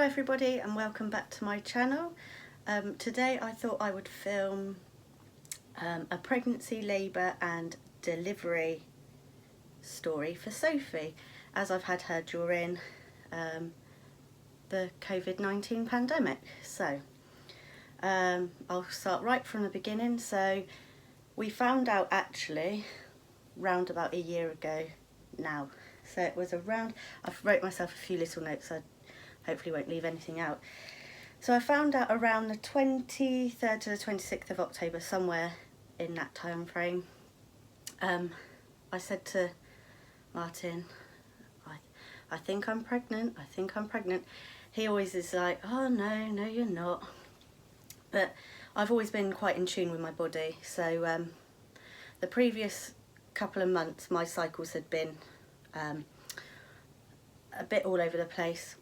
everybody and welcome back to my channel. Today I thought I would film a pregnancy, labour and delivery story for Sophie, as I've had her during the COVID-19 pandemic. So I'll start right from the beginning. So we found out actually round about a year ago now. So it was around, I've wrote myself a few little notes, so I hopefully won't leave anything out. So I found out around the 23rd to the 26th of October, somewhere in that time frame. I said to Martin, I think I'm pregnant, I think I'm pregnant. He always is like, oh no, you're not. But I've always been quite in tune with my body. So the previous couple of months, my cycles had been a bit all over the place.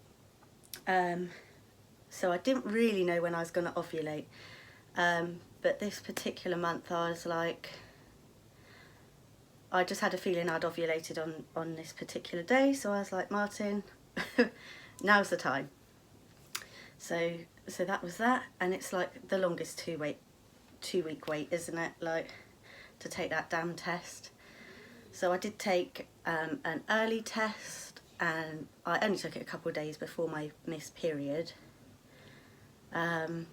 So I didn't really know when I was going to ovulate. But this particular month I was like, I just had a feeling I'd ovulated on this particular day. So I was like, Martin, now's the time. So that was that. And it's like the longest 2-week wait, isn't it? Like, to take that damn test. So I did take an early test, and I only took it a couple of days before my missed period. And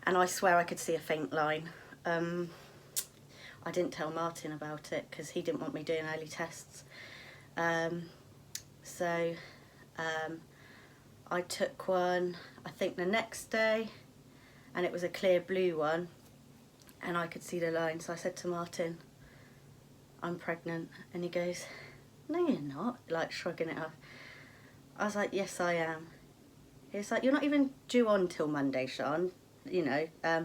I swear I could see a faint line. I didn't tell Martin about it because he didn't want me doing early tests. So I took one, I think the next day, and it was a clear blue one, and I could see the line. So I said to Martin, I'm pregnant. And he goes, no you're not, like shrugging it off. I was like, yes I am. He's like, you're not even due on till Monday, Sean, you know. I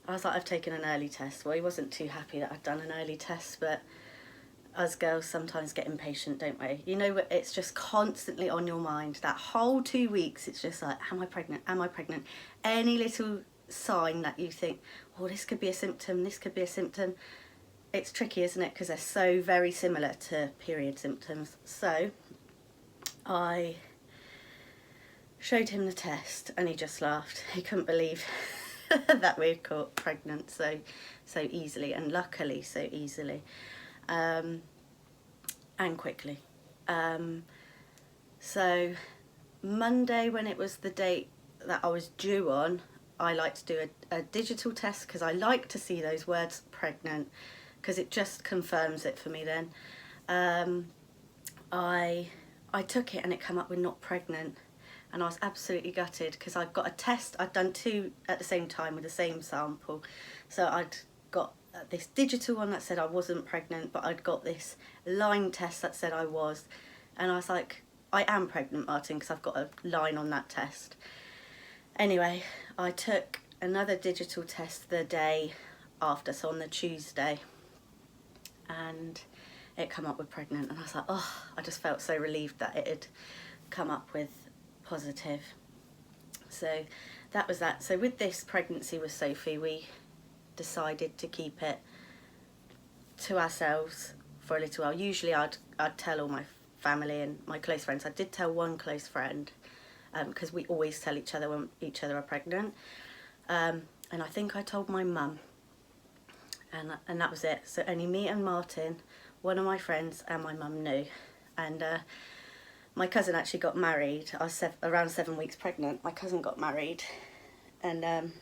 was like, I've taken an early test. Well, he wasn't too happy that I'd done an early test, but us girls sometimes get impatient, don't we? You know, it's just constantly on your mind. That whole 2 weeks, it's just like, am I pregnant? Am I pregnant? Any little sign that you think, oh, this could be a symptom, this could be a symptom. It's tricky, isn't it? Because they're so very similar to period symptoms. So I showed him the test and he just laughed. He couldn't believe that we'd caught pregnant so easily, and luckily so easily, and quickly. So Monday, when it was the date that I was due on, I like to do a digital test because I like to see those words pregnant, because it just confirms it for me then. I took it and it came up with not pregnant, and I was absolutely gutted because I'd got a test, I'd done two at the same time with the same sample. So I'd got this digital one that said I wasn't pregnant, but I'd got this line test that said I was, and I was like, I am pregnant, Martin, because I've got a line on that test. Anyway, I took another digital test the day after, so on the Tuesday, and it come up with pregnant, and I was like, oh, I just felt so relieved that it had come up with positive. So that was that. So with this pregnancy with Sophie, we decided to keep it to ourselves for a little while. Usually I'd tell all my family and my close friends. I did tell one close friend, because we always tell each other when each other are pregnant, and I think I told my mum, and that was it. So only me and Martin, one of my friends, and my mum knew. And my cousin actually got married. I was around 7 weeks pregnant. My cousin got married, and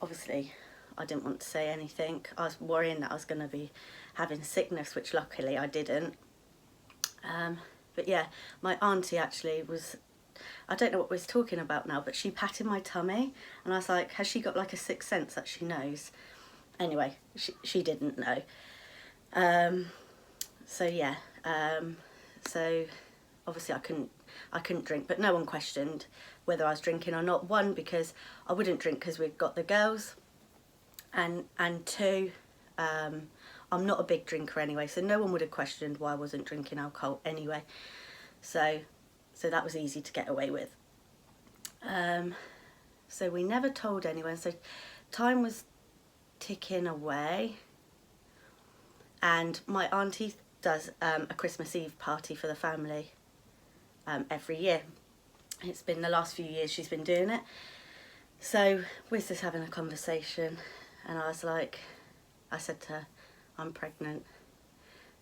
obviously I didn't want to say anything. I was worrying that I was going to be having sickness, which luckily I didn't. But yeah, my auntie actually was, I don't know what we're talking about now, but she patted my tummy, and I was like, has she got like a sixth sense that she knows? Anyway, she didn't know. So yeah, so obviously I couldn't drink, but no one questioned whether I was drinking or not. One, because I wouldn't drink because we've got the girls, and two, I'm not a big drinker anyway, so no one would have questioned why I wasn't drinking alcohol anyway. So that was easy to get away with. So we never told anyone. So time was ticking away, and my auntie does a Christmas Eve party for the family, every year. It's been the last few years she's been doing it. So we're just having a conversation, and I said to her, I'm pregnant.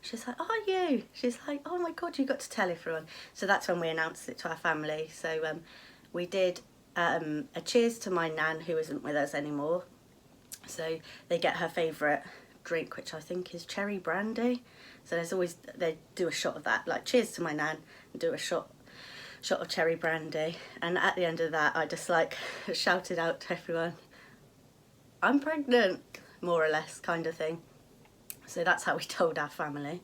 She's like, are you? She's like, oh my God, you got to tell everyone. So that's when we announced it to our family. So we did a cheers to my nan, who isn't with us anymore. So they get her favourite drink, which I think is cherry brandy. So they do a shot of that, like cheers to my nan, and do a shot of cherry brandy. And at the end of that, I just like shouted out to everyone, I'm pregnant, more or less, kind of thing. So that's how we told our family.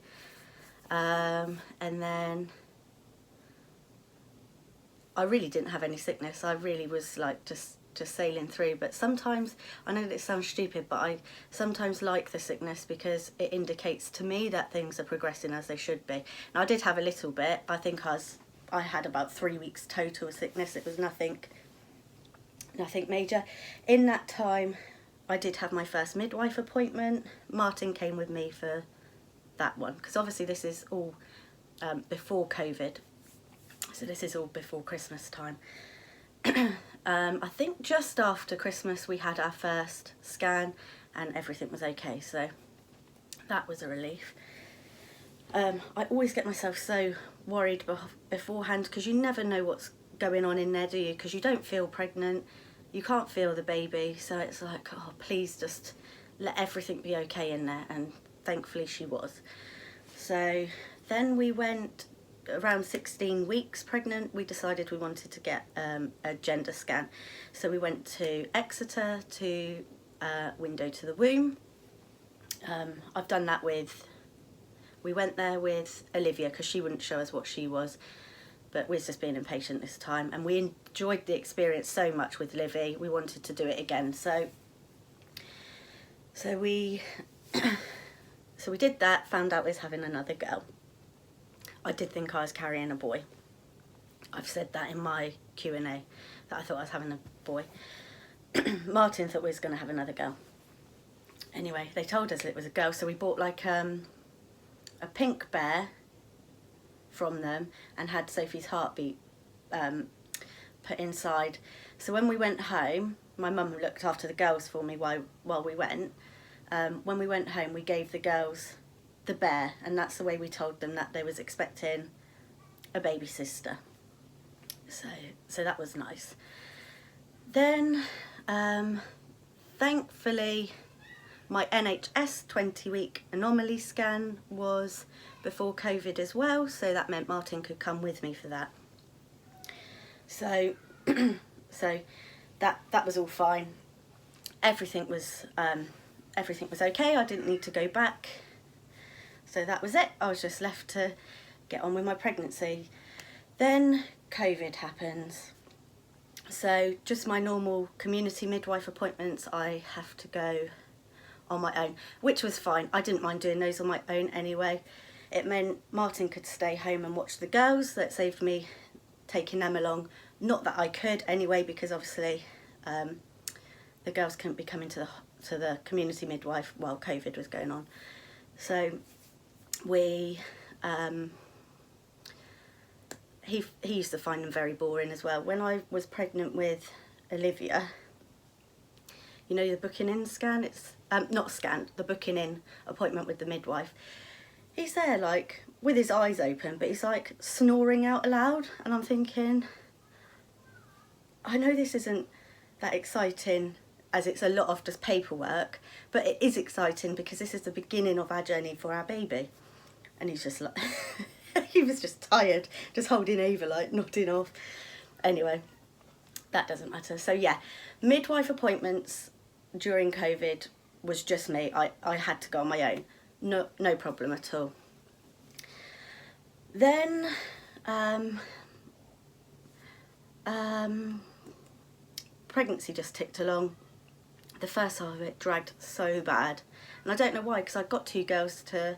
And then I really didn't have any sickness. I really was like just sailing through. But sometimes, I know that it sounds stupid, but I sometimes like the sickness because it indicates to me that things are progressing as they should be. Now I did have a little bit. I think I had about 3 weeks total of sickness. It was nothing major. In that time, I did have my first midwife appointment. Martin came with me for that one, because obviously this is all before COVID. So this is all before Christmas time. I think just after Christmas we had our first scan and everything was okay. So that was a relief. I always get myself so worried beforehand, because you never know what's going on in there, do you? Because you don't feel pregnant. You can't feel the baby, so it's like, oh, please just let everything be okay in there, and thankfully she was. So then we went around 16 weeks pregnant. We decided we wanted to get a gender scan. So we went to Exeter to Window to the Womb. I've done that we went there with Olivia, because she wouldn't show us what she was. But we're just being impatient this time, and we enjoyed the experience so much with Livy. We wanted to do it again. So we did that. Found out we was having another girl. I did think I was carrying a boy. I've said that in my Q&A, that I thought I was having a boy. Martin thought we was going to have another girl. Anyway, they told us it was a girl, so we bought like a pink bear from them and had Sophie's heartbeat put inside. So when we went home, my mum looked after the girls for me while we went. When we went home, we gave the girls the bear, and that's the way we told them that they was expecting a baby sister. So that was nice. Then thankfully my NHS 20-week anomaly scan was before COVID as well, so that meant Martin could come with me for that. So that was all fine. Everything was okay. I didn't need to go back. So that was it. I was just left to get on with my pregnancy. Then COVID happens. So just my normal community midwife appointments, I have to go on my own, which was fine. I didn't mind doing those on my own anyway. It meant Martin could stay home and watch the girls. That saved me taking them along. Not that I could anyway, because obviously the girls couldn't be coming to the community midwife while COVID was going on. So he used to find them very boring as well. When I was pregnant with Olivia, you know, the booking in scan, it's the booking in appointment with the midwife. He's there like with his eyes open, but he's like snoring out loud, and I'm thinking, I know this isn't that exciting, as it's a lot of just paperwork, but it is exciting because this is the beginning of our journey for our baby. And he's just like, he was just tired, just holding over, like nodding off. Anyway, that doesn't matter. So yeah, midwife appointments during COVID was just me. I had to go on my own. No problem at all. Then pregnancy just ticked along. The first half of it dragged so bad, and I don't know why, because I've got 2 girls to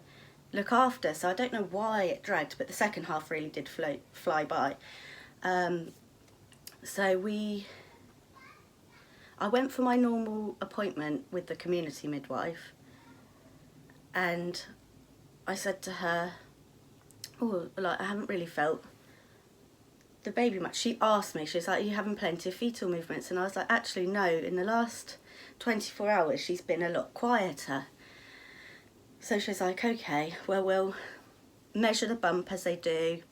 look after, so I don't know why it dragged, but the second half really did fly by. I went for my normal appointment with the community midwife, and I said to her, oh, like, I haven't really felt the baby much? She asked me, she was like, are you having plenty of fetal movements? And I was like, actually no, in the last 24 hours she's been a lot quieter. So she was like, okay, well, we'll measure the bump as they do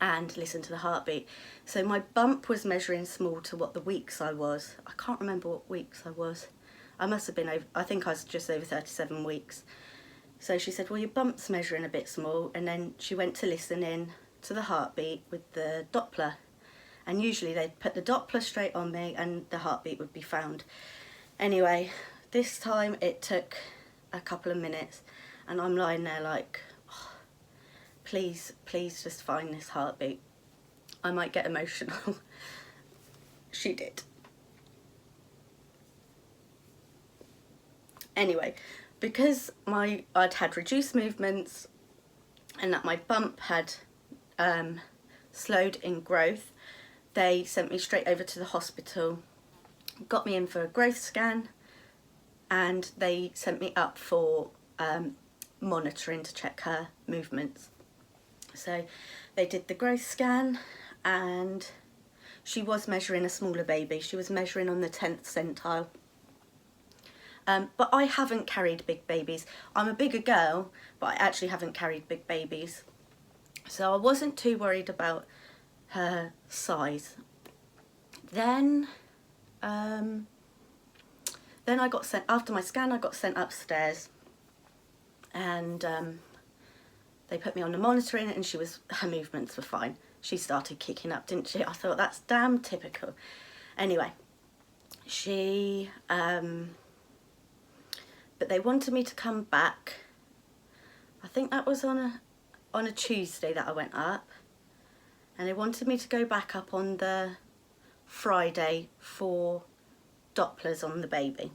and listen to the heartbeat. So my bump was measuring small to what the weeks I was. I can't remember what weeks I was. I must have been over, I think I was just over 37 weeks. So she said, well, your bump's measuring a bit small. And then she went to listen in to the heartbeat with the Doppler. And usually they'd put the Doppler straight on me and the heartbeat would be found. Anyway, this time it took a couple of minutes and I'm lying there like, oh, please just find this heartbeat. I might get emotional. She did. Anyway, because I'd had reduced movements and that my bump had slowed in growth, they sent me straight over to the hospital, got me in for a growth scan, and they sent me up for monitoring to check her movements. So they did the growth scan and she was measuring a smaller baby. She was measuring on the 10th centile. But I haven't carried big babies. I'm a bigger girl, but I actually haven't carried big babies. So I wasn't too worried about her size. Then I got sent, after my scan, I got sent upstairs and they put me on the monitoring and her movements were fine. She started kicking up, didn't she? I thought, that's damn typical. Anyway, but they wanted me to come back. I think that was on a Tuesday that I went up, and they wanted me to go back up on the Friday for Dopplers on the baby.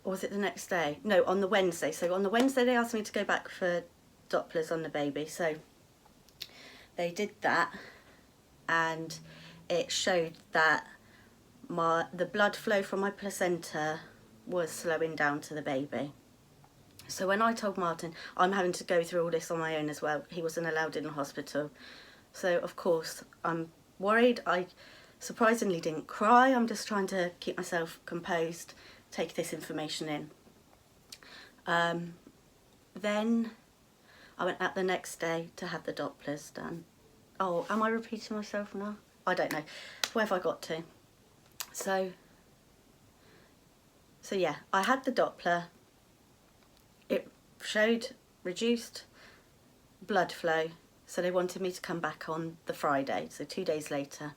Or was it the next day? No, on the Wednesday. So on the Wednesday they asked me to go back for Dopplers on the baby. So they did that and it showed that the blood flow from my placenta was slowing down to the baby. So when I told Martin I'm having to go through all this on my own as well, he wasn't allowed in the hospital. So of course I'm worried. I surprisingly didn't cry. I'm just trying to keep myself composed, take this information in. Then I went out the next day to have the Dopplers done. Oh, am I repeating myself now? I don't know. Where have I got to? So yeah, I had the Doppler. It showed reduced blood flow, so they wanted me to come back on the Friday, so 2 days later,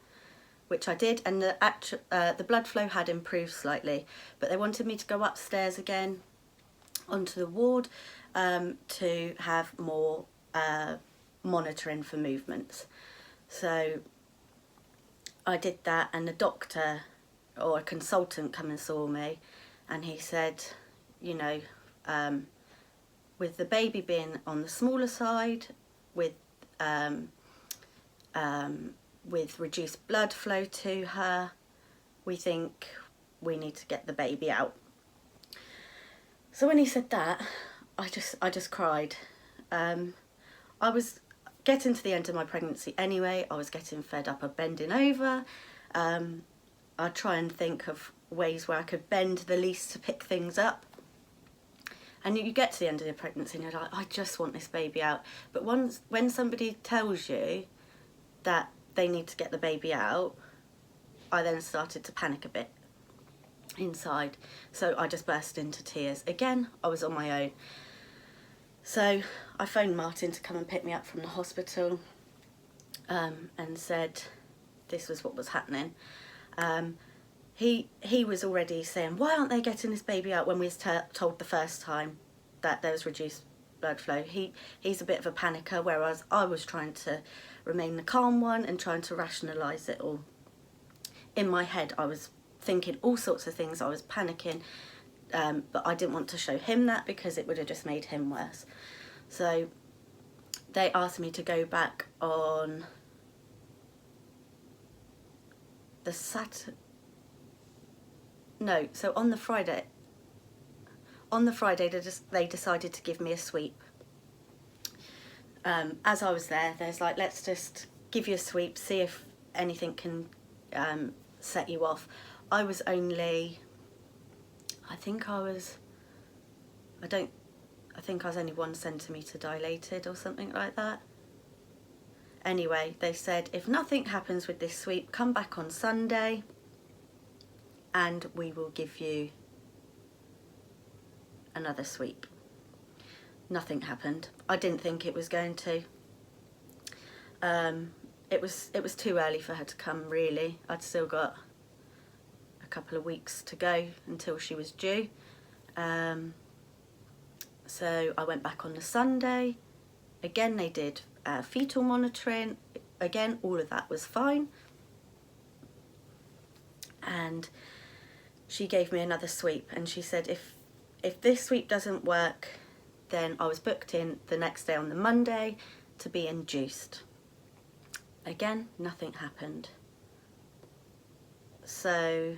which I did, and the blood flow had improved slightly, but they wanted me to go upstairs again onto the ward to have more monitoring for movements. So I did that, and the doctor or a consultant come and saw me, and he said, you know, with the baby being on the smaller side, with reduced blood flow to her, we think we need to get the baby out. So when he said that, I just cried. I was getting to the end of my pregnancy anyway. I was getting fed up of bending over. I'd try and think of ways where I could bend the least to pick things up. And you get to the end of your pregnancy and you're like, I just want this baby out. But when somebody tells you that they need to get the baby out, I then started to panic a bit inside. So I just burst into tears. Again, I was on my own. So I phoned Martin to come and pick me up from the hospital and said this was what was happening. He was already saying, why aren't they getting this baby out, when we was told the first time that there was reduced blood flow. He's a bit of a panicker, whereas I was trying to remain the calm one and trying to rationalise it all. In my head I was thinking all sorts of things, I was panicking, but I didn't want to show him that because it would have just made him worse. So they asked me to go back on the Saturday. No, so on the Friday they decided to give me a sweep. As I was there, there's like, let's just give you a sweep, see if anything can set you off. I was only, I think I was only 1 centimetre dilated or something like that. Anyway, they said if nothing happens with this sweep, come back on Sunday and we will give you another sweep. Nothing happened. I didn't think it was going to. It was too early for her to come, really. I'd still got a couple of weeks to go until she was due. So I went back on the Sunday. Again, they did fetal monitoring. Again, all of that was fine. And she gave me another sweep, and she said if this sweep doesn't work, then I was booked in the next day on the Monday to be induced. Again, nothing happened. So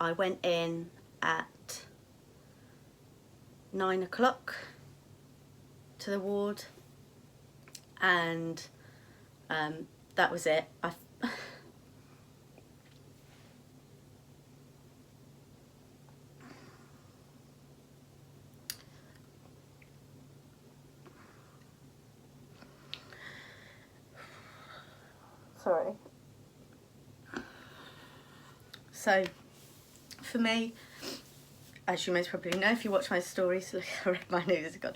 I went in at 9 o'clock to the ward, and that was it. Sorry. So, for me, as you most probably know, if you watch my stories, look how red my nose has gone.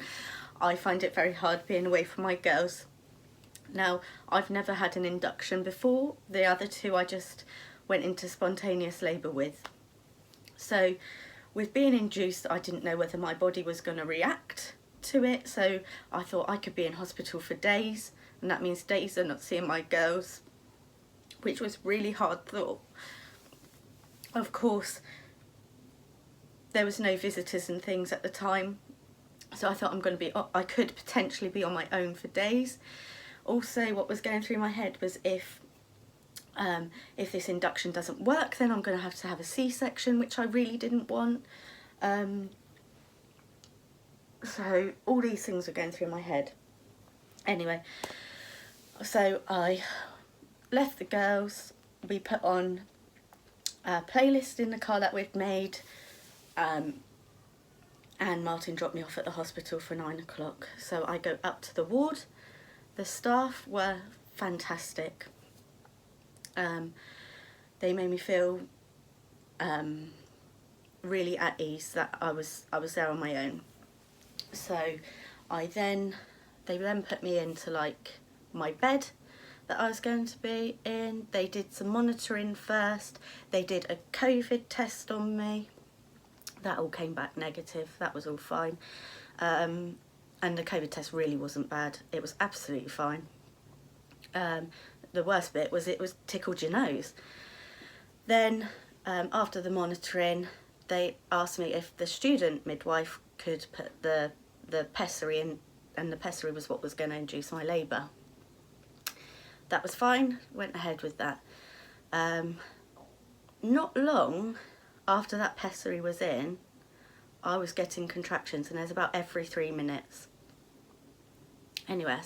I find it very hard being away from my girls. Now, I've never had an induction before. The other two I just went into spontaneous labour with. So, with being induced, I didn't know whether my body was going to react to it. So, I thought I could be in hospital for days, and that means days of not seeing my girls, which was really hard thought. Of course, there was no visitors and things at the time, so I thought I could potentially be on my own for days. Also, what was going through my head was if this induction doesn't work, then I'm going to have a C-section, which I really didn't want. So all these things were going through my head. Anyway, so I left the girls. We put on a playlist in the car that we'd made, and Martin dropped me off at the hospital for 9 o'clock. So I go up to the ward. The staff were fantastic. They made me feel really at ease that I was there on my own. So they then put me into like my bed that I was going to be in. They did some monitoring first. They did a COVID test on me. That all came back negative. That was all fine. And the COVID test really wasn't bad. It was absolutely fine. The worst bit was it tickled your nose. Then after the monitoring, they asked me if the student midwife could put the pessary in, and the pessary was what was going to induce my labour. That was fine, went ahead with that. Not long after that pessary was in, I was getting contractions, and there's about every 3 minutes. Anyway,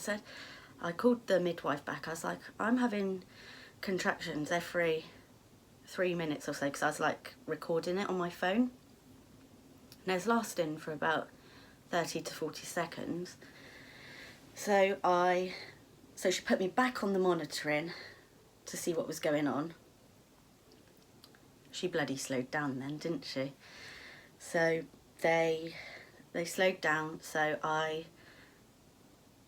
I called the midwife back. I was like, I'm having contractions every 3 minutes or so, because I was like recording it on my phone. And it's lasting for about 30 to 40 seconds. So she put me back on the monitoring to see what was going on. She bloody slowed down then, didn't she? So they slowed down, so I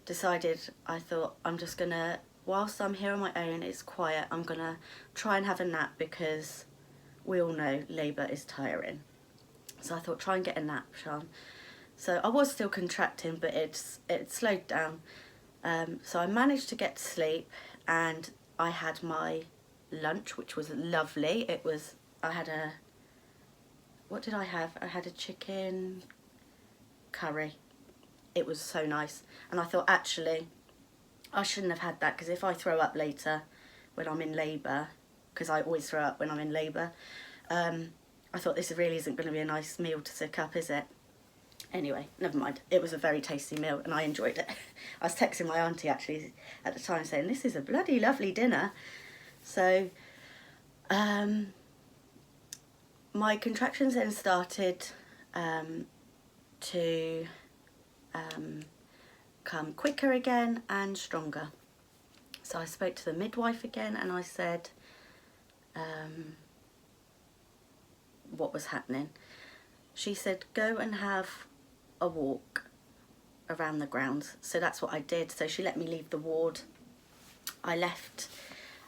decided, I thought, I'm just gonna, whilst I'm here on my own, it's quiet, I'm gonna try and have a nap, because we all know labour is tiring. So I thought, try and get a nap, Sean. So I was still contracting, but it slowed down. So I managed to get to sleep, and I had my lunch, which was lovely. What did I have? I had a chicken curry. It was so nice. And I thought, actually, I shouldn't have had that, because if I throw up later when I'm in labour, because I always throw up when I'm in labour, I thought this really isn't going to be a nice meal to sick up, is it? Anyway, never mind. It was a very tasty meal and I enjoyed it. I was texting my auntie actually at the time saying, this is a bloody lovely dinner. So, my contractions then started to come quicker again and stronger. So I spoke to the midwife again and I said what was happening. She said, go and have a walk around the grounds. So that's what I did. So she let me leave the ward. I left.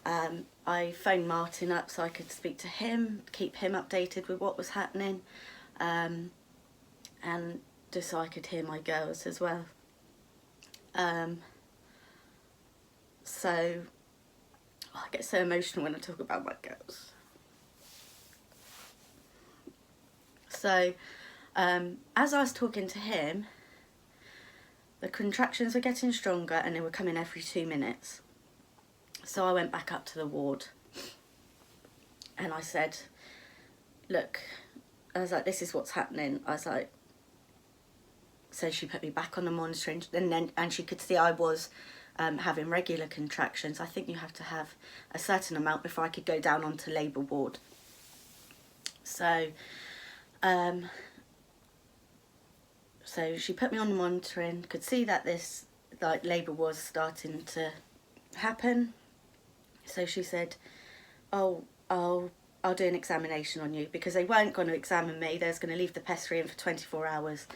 I phoned Martin up so I could speak to him, keep him updated with what was happening, and just so I could hear my girls as well. So I get so emotional when I talk about my girls. So as I was talking to him, the contractions were getting stronger and they were coming every 2 minutes. So I went back up to the ward and I said, look, I was like, this is what's happening. I was like, so she put me back on the monitoring and she could see I was having regular contractions. I think you have to have a certain amount before I could go down onto labour ward. So she put me on the monitoring, could see that this like labour was starting to happen. So she said, oh, I'll do an examination on you, because they weren't going to examine me. They was going to leave the pessary in for 24 hours.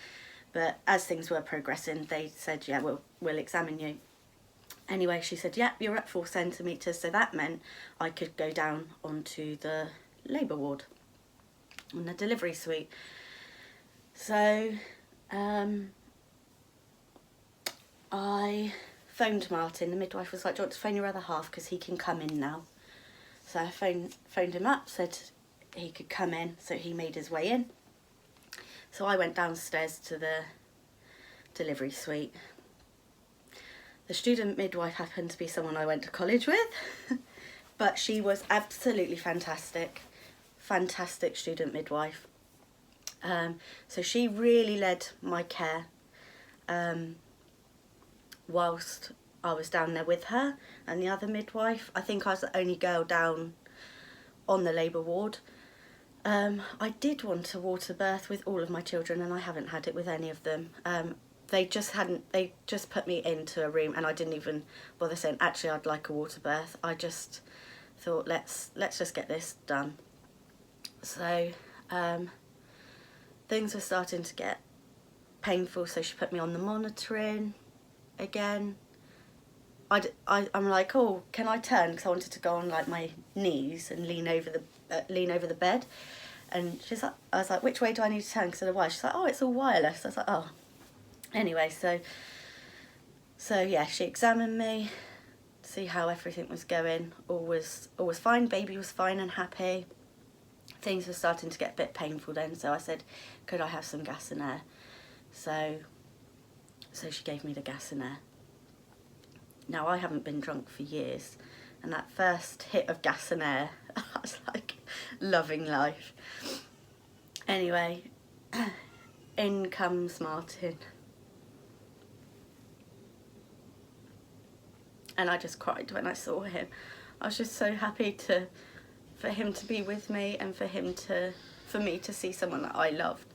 But as things were progressing, they said, yeah, we'll examine you. Anyway, she said, yeah, you're at 4 centimetres. So that meant I could go down onto the labour ward, on the delivery suite. So I phoned Martin. The midwife was like, do you want to phone your other half, because he can come in now. So I phoned him up, said he could come in, so he made his way in. So I went downstairs to the delivery suite. The student midwife happened to be someone I went to college with, but she was absolutely fantastic. Fantastic student midwife. So she really led my care whilst I was down there with her and the other midwife. I think I was the only girl down on the labour ward. I did want a water birth with all of my children and I haven't had it with any of them. They just put me into a room and I didn't even bother saying, actually, I'd like a water birth. I just thought, let's just get this done. So things were starting to get painful, so she put me on the monitoring again. I'm like, oh, can I turn? Because I wanted to go on like my knees and lean over the bed. And I was like, which way do I need to turn? Because of the wire. She's like, oh, it's all wireless. I was like, oh. Anyway, so yeah, she examined me, see how everything was going. All was fine. Baby was fine and happy. Things were starting to get a bit painful then. So I said, could I have some gas and air? So she gave me the gas and air. Now, I haven't been drunk for years, and that first hit of gas and air, I was like loving life. Anyway, in comes Martin. And I just cried when I saw him. I was just so happy for him to be with me and for me to see someone that I loved,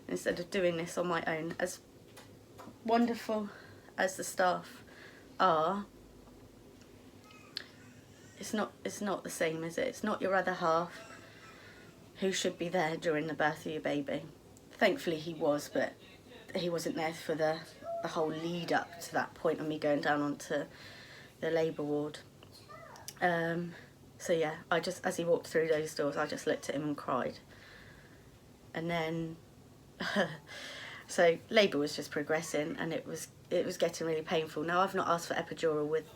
instead of doing this on my own. As wonderful as the staff are, it's not the same, is it? It's not your other half who should be there during the birth of your baby. Thankfully he was, but he wasn't there for the whole lead up to that point of me going down onto the labour ward. So yeah, I just, as he walked through those doors, I just looked at him and cried. And then so labour was just progressing and it was getting really painful. Now, I've not asked for epidural with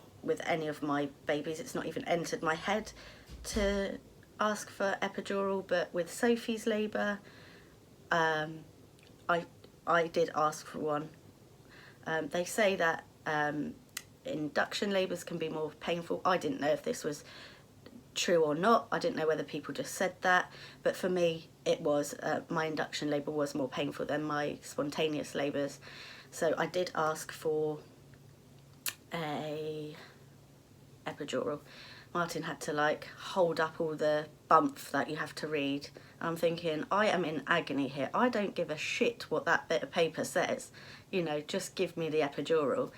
any of my babies. It's not even entered my head to ask for epidural, but with Sophie's labour, I did ask for one. They say that induction labours can be more painful. I didn't know if this was true or not. I didn't know whether people just said that, but for me it was, my induction labour was more painful than my spontaneous labours. So I did ask for a epidural. Martin had to like hold up all the bump that you have to read. I'm thinking, I am in agony here. I don't give a shit what that bit of paper says. You know, just give me the epidural.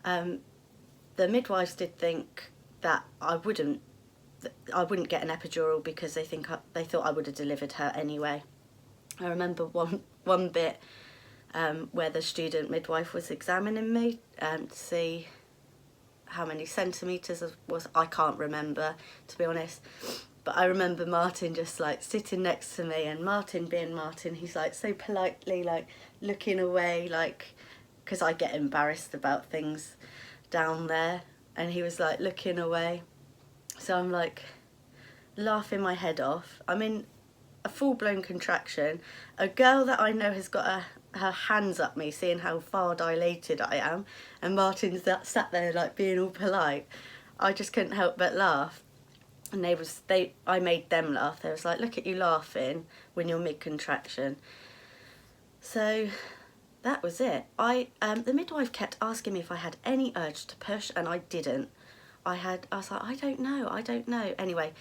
The midwives did think that I wouldn't get an epidural because they thought I would have delivered her anyway. I remember one bit where the student midwife was examining me to see how many centimetres was. I can't remember, to be honest, but I remember Martin just like sitting next to me, and Martin being Martin, he's like so politely like looking away, like, because I get embarrassed about things down there, and he was like looking away. So I'm like laughing my head off. I'm in a full-blown contraction. A girl that I know has got her hands up me, seeing how far dilated I am, and Martin's sat there like being all polite. I just couldn't help but laugh, and I made them laugh. They was like, look at you laughing when you're mid-contraction. So that was it. The midwife kept asking me if I had any urge to push, and I didn't. I was like, I don't know. Anyway,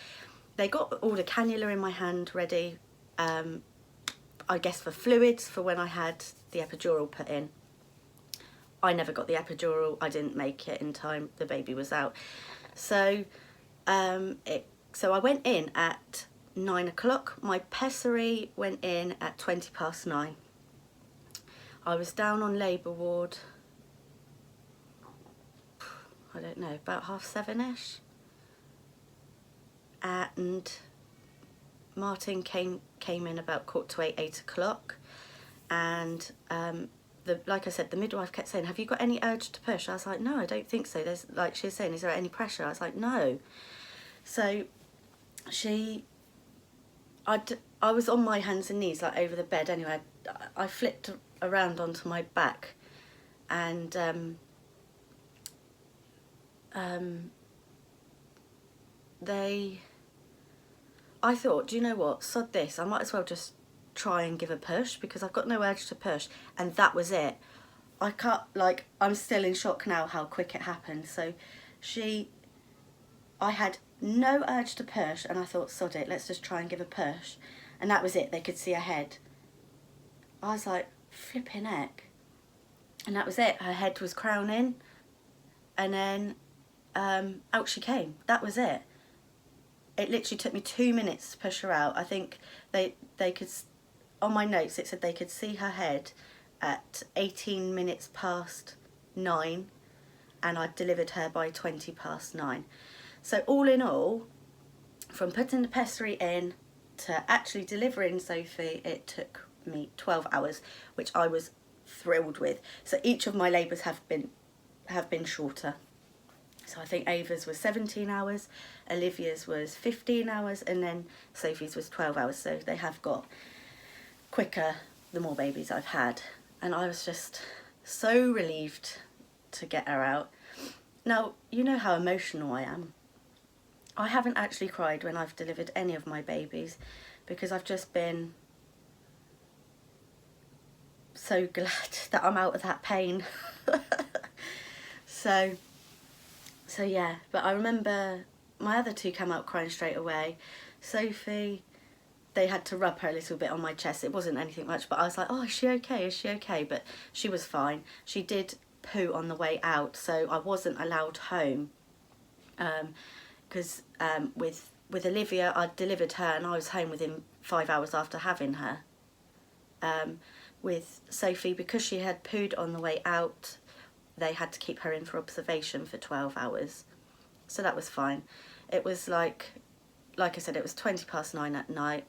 they got all the cannula in my hand ready, I guess for fluids for when I had the epidural put in. I never got the epidural. I didn't make it in time. The baby was out. So I went in at 9 o'clock. My pessary went in at 9:20. I was down on labour ward, I don't know, about 7:30ish. And Martin came in about 7:45, 8 o'clock, and like I said, the midwife kept saying, have you got any urge to push? I was like, no, I don't think so. There's, like, she was saying, is there any pressure? I was like, no. So I was on my hands and knees, like over the bed anyway. I flipped around onto my back, and I thought, do you know what, sod this, I might as well just try and give a push because I've got no urge to push. And that was it. I can't, like, I'm still in shock now how quick it happened. So I had no urge to push, and I thought, sod it, let's just try and give a push. And that was it. They could see her head. I was like, flipping heck. And that was it. Her head was crowning, and then out she came. That was it. It literally took me 2 minutes to push her out. I think they could, on my notes it said they could see her head at 18 minutes past 9, and I delivered her by 20 past 9. So all in all, from putting the pessary in to actually delivering Sophie, it took me 12 hours, which I was thrilled with. So each of my labours have been shorter. So I think Ava's was 17 hours, Olivia's was 15 hours, and then Sophie's was 12 hours. So they have got quicker the more babies I've had. And I was just so relieved to get her out. Now, you know how emotional I am. I haven't actually cried when I've delivered any of my babies because I've just been so glad that I'm out of that pain. So yeah, but I remember my other two came out crying straight away. Sophie, they had to rub her a little bit on my chest. It wasn't anything much, but I was like, oh, is she okay? Is she okay? But she was fine. She did poo on the way out, so I wasn't allowed home. Because with Olivia, I delivered her and I was home within 5 hours after having her. With Sophie, because she had pooed on the way out, they had to keep her in for observation for 12 hours. So that was fine. It was like I said, it was 20 past 9 at night.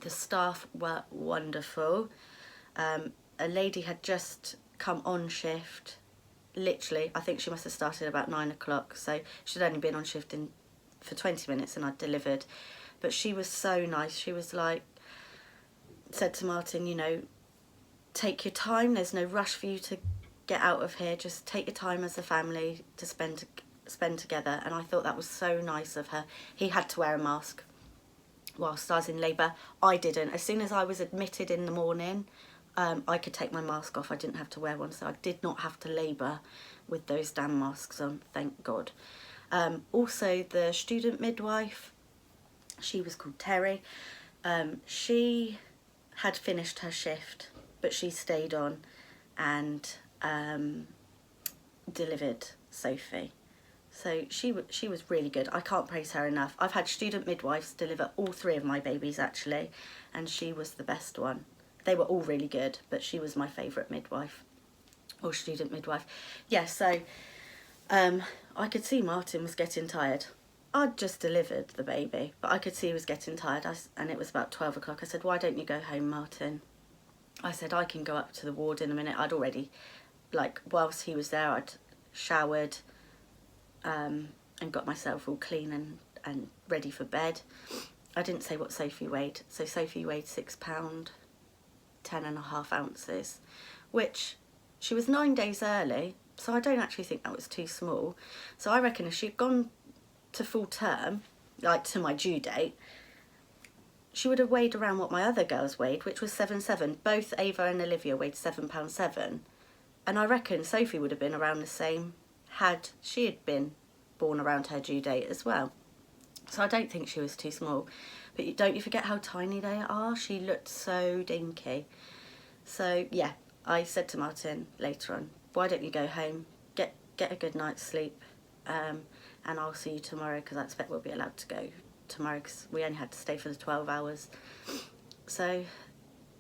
The staff were wonderful. A lady had just come on shift. Literally, I think she must have started about 9 o'clock. So she'd only been on shift for 20 minutes and I'd delivered. But she was so nice. She was like, said to Martin, you know, take your time. There's no rush for you to get out of here. Just take your time as a family to spend spend together, and I thought that was so nice of her. He had to wear a mask whilst I was in labour. I didn't. As soon as I was admitted in the morning, I could take my mask off. I didn't have to wear one, so I did not have to labour with those damn masks on, thank God. Also, the student midwife, she was called Terry. She had finished her shift, but she stayed on and delivered Sophie. So she was really good. I can't praise her enough. I've had student midwives deliver all 3 of my babies actually, and she was the best one. They were all really good, but she was my favourite midwife, or student midwife. Yeah, so I could see Martin was getting tired. I'd just delivered the baby, but I could see he was getting tired, and it was about 12 o'clock. I said, why don't you go home, Martin? I said, I can go up to the ward in a minute. I'd already, like, whilst he was there, I'd showered and got myself all clean and ready for bed. I didn't say what Sophie weighed. So Sophie weighed £6, 10.5 ounces, which she was 9 days early, so I don't actually think that was too small. So I reckon if she'd gone to full term, like to my due date, she would have weighed around what my other girls weighed, which was 7.7. Both Ava and Olivia weighed £7.7, and I reckon Sophie would have been around the same had she had been born around her due date as well. So I don't think she was too small. But don't you forget how tiny they are? She looked so dinky. So yeah, I said to Martin later on, why don't you go home, get a good night's sleep, and I'll see you tomorrow, because I expect we'll be allowed to go tomorrow because we only had to stay for the 12 hours. So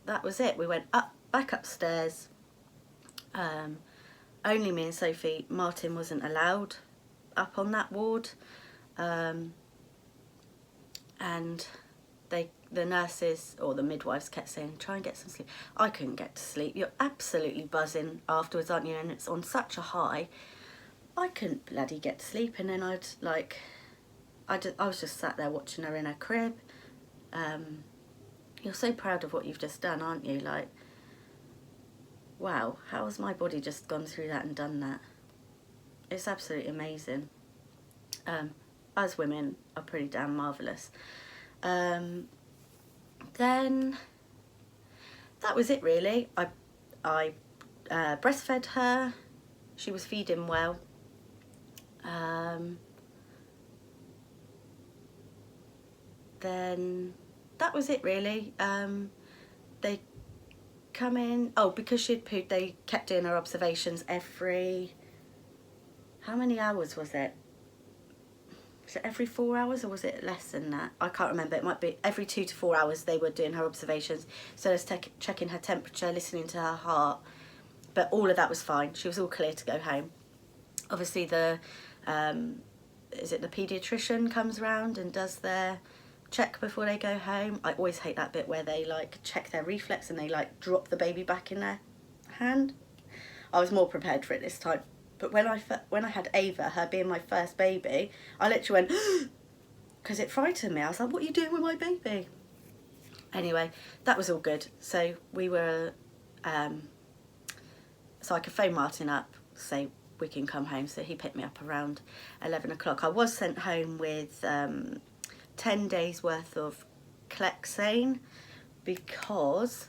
that was it. We went back upstairs. Only me and Sophie. Martin wasn't allowed up on that ward. And the nurses or the midwives kept saying, try and get some sleep. I couldn't get to sleep. You're absolutely buzzing afterwards, aren't you? And it's on such a high. I couldn't bloody get to sleep. And then I was just sat there watching her in her crib. You're so proud of what you've just done, aren't you? Like, wow, how has my body just gone through that and done that? It's absolutely amazing. Us women are pretty damn marvellous. Then that was it really. I breastfed her. She was feeding well. Then that was it really. They come in, because she'd pooed, they kept doing her observations every, how many hours was it? Was it every 4 hours or was it less than that? I can't remember. It might be every 2 to 4 hours they were doing her observations. So I was checking her temperature, listening to her heart. But all of that was fine. She was all clear to go home. Obviously the, is it the paediatrician comes round and does their check before they go home. I always hate that bit where they like check their reflex and they like drop the baby back in their hand. I was more prepared for it this time. But when I had Ava, her being my first baby, I literally went, because it frightened me. I was like, what are you doing with my baby? Anyway, that was all good. So we were, so I could phone Martin up, say we can come home. So he picked me up around 11 o'clock. I was sent home with 10 days worth of Clexane because,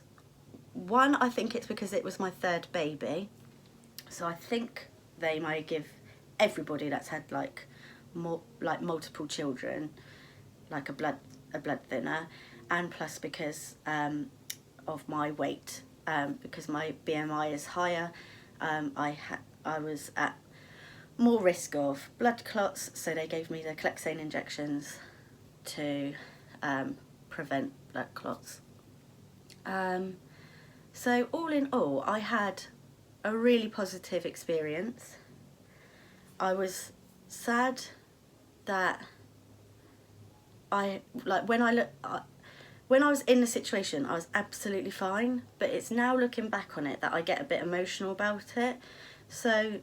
one, I think it's because it was my 3rd baby. So I think they may give everybody that's had like multiple children like a blood thinner, and plus because of my weight, because my BMI is higher, I was at more risk of blood clots, so they gave me the Clexane injections to prevent blood clots. So all in all, I had a really positive experience. I was sad that when I was in the situation, I was absolutely fine, but it's now looking back on it that I get a bit emotional about it. So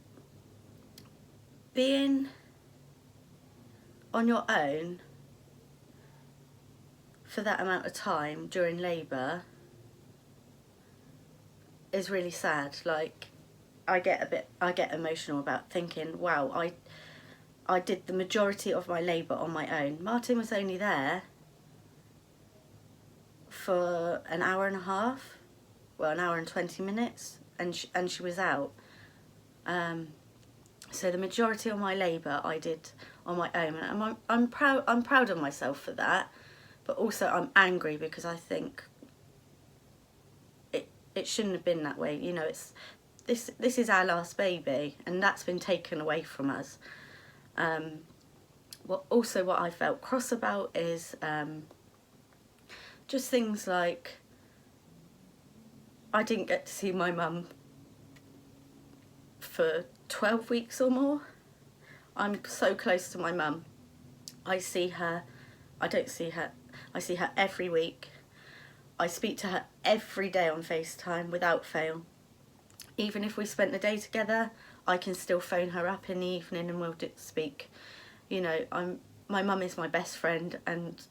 being on your own for that amount of time during labour is really sad. Like, I get emotional about thinking, wow, I did the majority of my labour on my own. Martin was only there for an hour and a half, well, an hour and 20 minutes, and she was out. So the majority of my labour I did on my own, and I'm proud of myself for that, but also I'm angry because I think it shouldn't have been that way. You know, this is our last baby, and that's been taken away from us. What I felt cross about is just things like I didn't get to see my mum for 12 weeks or more. I'm so close to my mum. I see her, I don't see her, I see her every week. I speak to her every day on FaceTime without fail. Even if we spent the day together, I can still phone her up in the evening and we'll speak. You know, my mum is my best friend, and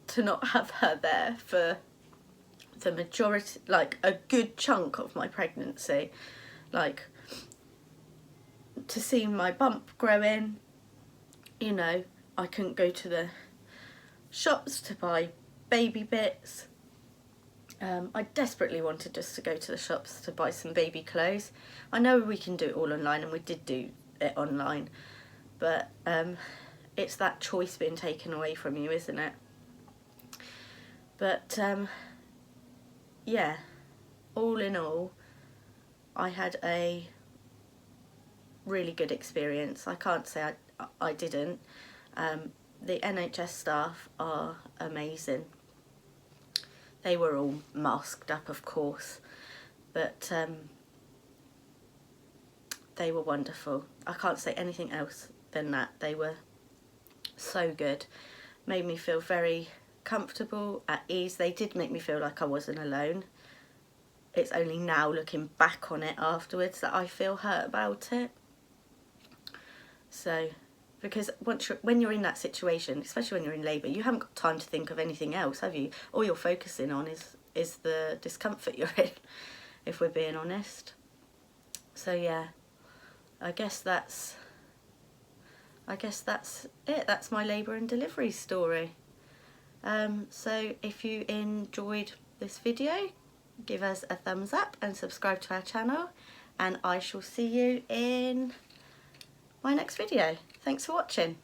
to not have her there for the majority, like a good chunk of my pregnancy, like to see my bump grow in, you know, I couldn't go to the shops to buy baby bits. I desperately wanted just to go to the shops to buy some baby clothes. I know we can do it all online, and we did do it online, but it's that choice being taken away from you, isn't it? But yeah, all in all, I had a really good experience. I can't say I didn't. The NHS staff are amazing. They were all masked up, of course, but they were wonderful. I can't say anything else than that. They were so good. Made me feel very comfortable, at ease. They did make me feel like I wasn't alone. It's only now, looking back on it afterwards, that I feel hurt about it. So, because when you're in that situation, especially when you're in labour, you haven't got time to think of anything else, have you? All you're focusing on is the discomfort you're in, if we're being honest. So yeah, I guess that's it. That's my labour and delivery story. So if you enjoyed this video, give us a thumbs up and subscribe to our channel, and I shall see you in my next video. Thanks for watching.